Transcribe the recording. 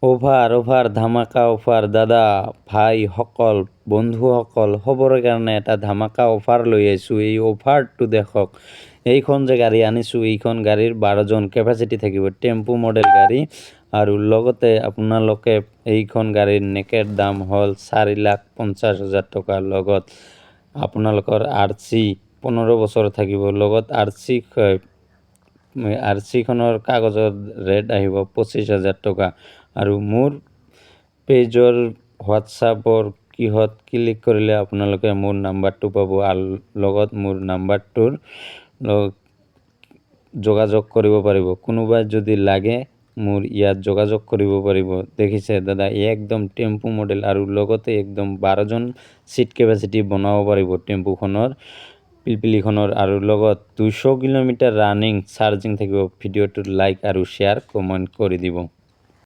Offer ধামাকা offer দাদা ভাই সকল বন্ধুসকল সবৰে কাৰণে এটা ধামাকা অফাৰ লৈ আহিছোঁ। এই অফাৰটো দেখক, এইখন যে গাড়ী আনিছোঁ, এইখন গাড়ীৰ 12জন কেপাচিটি থাকিব, টেম্পু মডেল গাড়ী। আৰু লগতে আপোনালোকে এইখন গাড়ীৰ নেকেট দাম হ'ল 4,50,000 টকা। লগত আপোনালোকৰ RC 15 বছৰ থাকিব। লগত RC খনৰ কাগজৰ ৰেট আহিব 25,000 টকা। আৰু মোৰ পেজৰ হোৱাটছআপৰ কিহত ক্লিক কৰিলে আপোনালোকে মোৰ নাম্বাৰটো পাব, আৰু লগত মোৰ নাম্বাৰটোৰ যোগাযোগ কৰিব পাৰিব। কোনোবাই যদি লাগে মোৰ ইয়াত যোগাযোগ কৰিব পাৰিব। দেখিছে দাদা, একদম টেম্পু মডেল, আৰু লগতে একদম 12জন সিট কেপাচিটি বনাব পাৰিব টেম্পুখনৰ, পিলপিলিখনৰ। আৰু লগত 200 কিলোমিটাৰ ৰানিং চাৰ্জিং থাকিব। ভিডিঅ'টো লাইক আৰু শ্বেয়াৰ কমেণ্ট কৰি দিব।